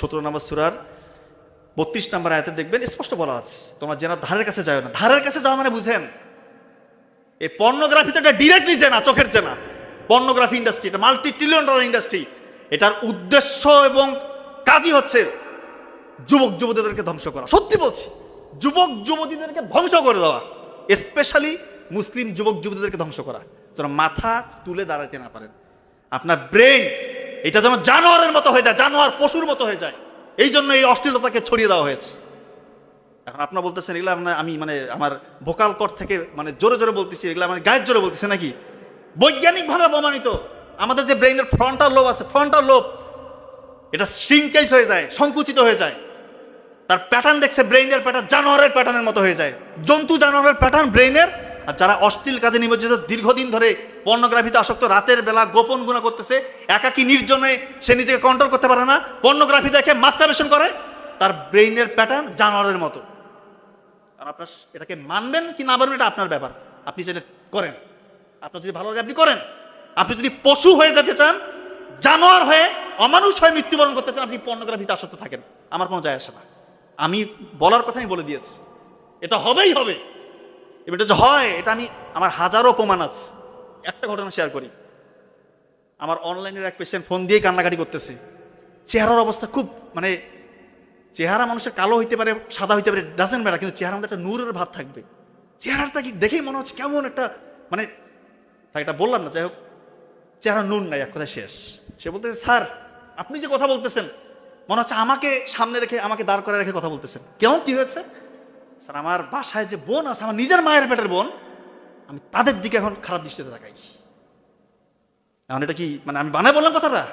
17 নম্বর সূরার 32 নম্বর আয়াতে দেখবেন স্পষ্ট বলা আছে, তোমরা জেনার ধারের কাছে যাও না। ধারের কাছে যাওয়া মানে বুঝেন, এই পর্নোগ্রাফি তো এটা ডিরেক্টলি জেনা, চোখের জেনা। পর্নোগ্রাফি ইন্ডাস্ট্রি এটা মাল্টি-ট্রিলিয়ন ডলার ইন্ডাস্ট্রি। এটার উদ্দেশ্য এবং কাজই হচ্ছে যুবক যুবতীদেরকে ধ্বংস করা। সত্যি বলছি, যুবক যুবতীদেরকে ধ্বংস করে দেওয়া, স্পেশালি মুসলিম যুবক যুবতীদেরকে ধ্বংস করা, যেন মাথা তুলে দাঁড়াতে না পারেন। আপনার ব্রেন এটা যেন জানোয়ারের মতো হয়ে যায়, জানোয়ার পশুর মতো হয়ে যায়। এই জন্য এই অশ্লীলতাকে ছড়িয়ে দেওয়া হয়েছে। এখন আপনারা বলতেছেন এগুলো আমি আমার ভোকাল কর্ড থেকে জোরে জোরে বলতেছি, এগুলো আমার গায়ের জোরে বলতেছে নাকি? বৈজ্ঞানিকভাবে প্রমাণিত আমাদের যে ব্রেইনের ফ্রন্টাল লোব আছে, ফ্রন্টাল লোব এটা শ্রিঙ্কেজ হয়ে যায়, সংকুচিত হয়ে যায়। তার প্যাটার্ন দেখছে ব্রেইনের প্যাটার্ন জানোয়ারের প্যাটার্নের মতো হয়ে যায়, জন্তু জানোয়ারের প্যাটার্ন ব্রেইনের। আর যারা অশ্লীল কাজে নিমজ্জিত, দীর্ঘদিন ধরে পর্নোগ্রাফিতে আসক্ত, রাতের বেলা গোপন গুনাহ করতেছে, একাকী নির্জনে সে নিজেকে কন্ট্রোল করতে পারে না, পর্নোগ্রাফি দেখে মাস্টারবেশন করে, তার ব্রেইনের প্যাটার্ন জানোয়ারের মতো। আর আপনার এটাকে মানবেন কি না মানবেন এটা আপনার ব্যাপার, আপনি যেটা করেন। আপনার যদি ভালো লাগে আপনি করেন। আপনি যদি পশু হয়ে যেতে চান, জানোয়ার হয়ে অমানুষ হয়ে মৃত্যুবরণ করতে চান, আপনি পর্নোগ্রাফিতে আসক্ত থাকেন, আমার কোনো যায় আসে না। আমি বলার কথা আমি বলে দিয়েছি, এটা হবেই হবে। এটা যে হয় এটা আমার হাজারো প্রমাণ আছে। একটা ঘটনা শেয়ার করি। আমার অনলাইনের এক পেশেন্ট ফোন দিয়ে কান্নাকাটি করতেছে। চেহারার অবস্থা খুব চেহারা মানুষের কালো হইতে পারে, সাদা হইতে পারে, ডাজেন্ট ম্যাটার, কিন্তু চেহারার মধ্যে একটা নূরের ভাব থাকবে। চেহারাটা কি দেখেই মনে হচ্ছে কেমন একটা তাই এটা বললাম না, যাই হোক, চেহারা নূর নাই, এক কথায় শেষ। সে বলতেছে, স্যার আপনি যে কথা বলতেছেন মনে হচ্ছে আমাকে সামনে রেখে, আমাকে দাঁড় করে রেখে কথা বলতেছেন। কেমন কি হয়েছে? স্যার আমার বাসায় যে বোন আছে, আমার নিজের মায়ের পেটের বোন, আমি তাদের দিকে এখন খারাপ দৃষ্টিতে তাকাই। এখন এটা কি আমি বানায় বললাম কথাটা?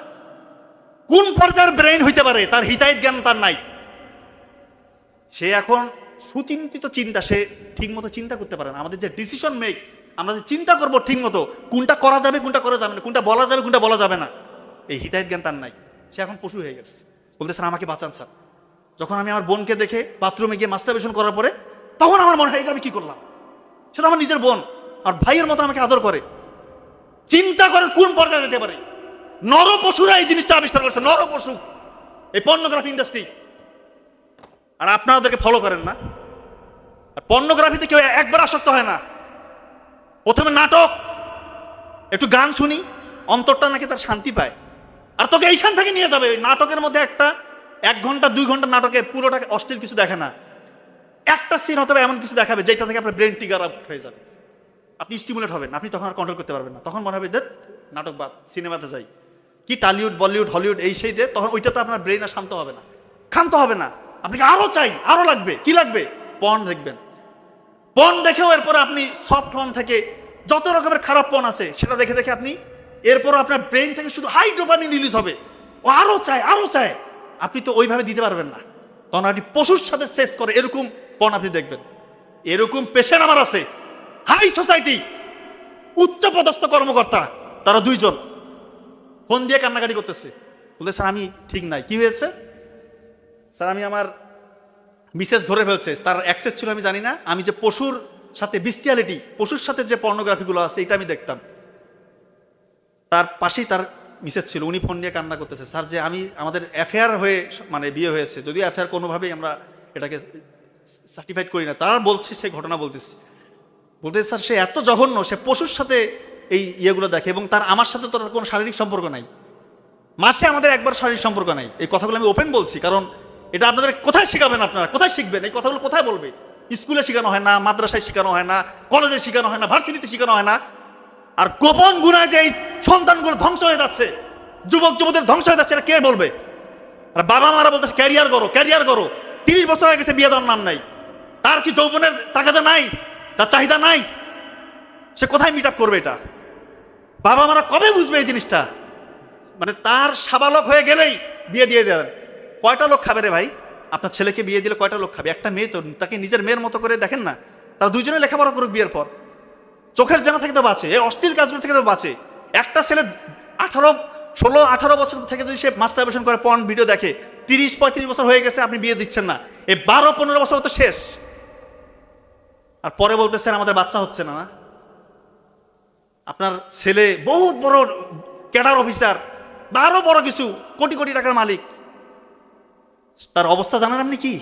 কোন পর্যায়ের ব্রেইন হইতে পারে, তার হিতাহিত জ্ঞান তার নাই। সে এখন সুচিন্তিত চিন্তা, সে ঠিক মতো চিন্তা করতে পারে না। আমাদের যে ডিসিশন মেক, আমরা যে চিন্তা করবো ঠিক মতো, কোনটা করা যাবে কোনটা করা যাবে না, কোনটা বলা যাবে কোনটা বলা যাবে না, এই হিতাহিত জ্ঞান তার নাই। সে এখন পশু হয়ে গেছে। বলতে স্যার আমাকে বাঁচান স্যার। যখন আমি আমার বোনকে দেখে বাথরুমে গিয়ে মাস্টারবেশন করার পরে, তখন আমার মনে হয় এটা আমি কি করলাম। সেটা আমার নিজের বোন, আর ভাইয়ের মতো আমাকে আদর করে। চিন্তা করেন কোন পর্যায়ে যেতে পারে। নর পশুরা এই জিনিসটা আবিষ্কার করছে, নর পশু, এই পর্নোগ্রাফি ইন্ডাস্ট্রি। আর আপনারা ওদেরকে ফলো করেন না। আর পর্নোগ্রাফিতে কেউ একবার আসক্ত হয় না। প্রথমে নাটক, একটু গান শুনি, অন্তরটা নাকি তার শান্তি পায়। আর তোকে এইখান থেকে নিয়ে যাবে। নাটকের মধ্যে 1 ঘন্টা 2 ঘন্টা নাটকে পুরোটা অশ্লীল কিছু দেখে না। একটা সিন হতে এমন কিছু দেখাবে যেটা থেকে আপনার ব্রেন ট্রিগার আউট হয়ে যাবে, আপনি স্টিমুলেট হবেন, আপনি তখন আর কন্ট্রোল করতে পারবেন না। তখন মনে হবে নাটক বাদ, সিনেমাতে যাই, কি টালিউড বলিউড হলিউড এই সেই দিয়ে, তখন ওইটা তো আপনার ব্রেন আর শান্ত হবে না, ক্ষান্ত হবে না। আপনাকে আরো চাই, আরো লাগবে। কি লাগবে? পর্ন দেখবেন। পর্ন দেখেও এরপরে আপনি সফট পর্ন থেকে যত রকমের খারাপ পর্ন আছে সেটা দেখে দেখে আপনি এরপরও আপনার ব্রেন থেকে শুধু হাই ডোপামিন রিলিজ হবে, ও আরো চায় আরো চায়। আপনি তো ওইভাবে দিতে পারবেন না, তখন আপনি পশুর সাথে শেষ করে এরকম পর্ন আপনি দেখবেন। এরকম পেশেন্ট আমার আছে, হাই সোসাইটি, উচ্চ পদস্থ কর্মকর্তা, তারা 2 জন ফোন দিয়ে কান্নাকাটি করতেছে। বলতে স্যার আমি ঠিক নাই। কি হয়েছে? স্যার আমি আমার মিসেস ধরে ফেলছে, তার অ্যাক্সেস ছিল আমি জানি না। আমি যে পশুর সাথে বিস্টিয়ালিটি, পশুর সাথে যে পর্নোগ্রাফিগুলো আছে এটা আমি দেখতাম। তার পাশেই তার মিসেস ছিল, উনি ফোন দিয়ে কান্না করতেছে, স্যার যে আমাদের অ্যাফেয়ার হয়ে বিয়ে হয়েছে, যদিও অ্যাফেয়ার কোনোভাবেই আমরা এটাকে সার্টিফাইড করি না, তারা বলছে সেই ঘটনা বলতেছে স্যার সে এত জঘন্য, সে পশুর সাথে এই ইয়েগুলো দেখে, এবং তার আমার সাথে তো কোনো শারীরিক সম্পর্ক নাই, মাসে আমাদের একবার শারীরিক সম্পর্ক নাই। এই কথাগুলো আমি ওপেন বলছি, কারণ এটা আপনাদের কোথায় শেখাবেন, আপনারা কোথায় শিখবেন? এই কথাগুলো কোথায় বলবে? স্কুলে শেখানো হয় না, মাদ্রাসায় শেখানো হয় না, কলেজে শেখানো হয় না, ভার্সিটিতে শেখানো হয় না। আর গোপন গুনায় যে এই সন্তানগুলো ধ্বংস হয়ে যাচ্ছে, যুবক যুবতীর ধ্বংস হয়ে যাচ্ছে, এটা কে বলবে? আর বাবা মারা বলতেছে ক্যারিয়ার করো, ক্যারিয়ার করো। 30 বছর হয়ে গেছে, বিয়ে দেওয়ার নাম নাই। তার কি যৌবনের তাকাজা নাই? তার চাহিদা নাই? সে কোথায় মিট আপ করবে? এটা বাবা মারা কবে বুঝবে এই জিনিসটা? তার সাবালক হয়ে গেলেই বিয়ে দিয়ে দেন। কয়টা লোক খাবে রে ভাই? আপনার ছেলেকে বিয়ে দিলে কয়টা লোক খাবে? একটা মেয়ে তো, তাকে নিজের মেয়ের মতো করে দেখেন না। তারা 2 জনে লেখাপড়া করুক বিয়ের পর, চোখের জানা থেকে তো বাঁচে, এই অশ্লীল কাজগুলো থেকে তো বাঁচে। একটা ছেলে 16-18 বছর থেকে যদি সে মাস্টারবেশন করে, পর্ন ভিডিও দেখে, 30-35 বছর হয়ে গেছে, আপনি বিয়ে দিচ্ছেন না, এই 12-15 বছর তো শেষ। আর পরে বলতেছেন আমাদের বাচ্চা হচ্ছে না। আপনার ছেলে বহুত বড় ক্যাডার অফিসার, বা আরো বড় কিছু, কোটি কোটি টাকার মালিক, তার অবস্থা জানেন আপনি কি?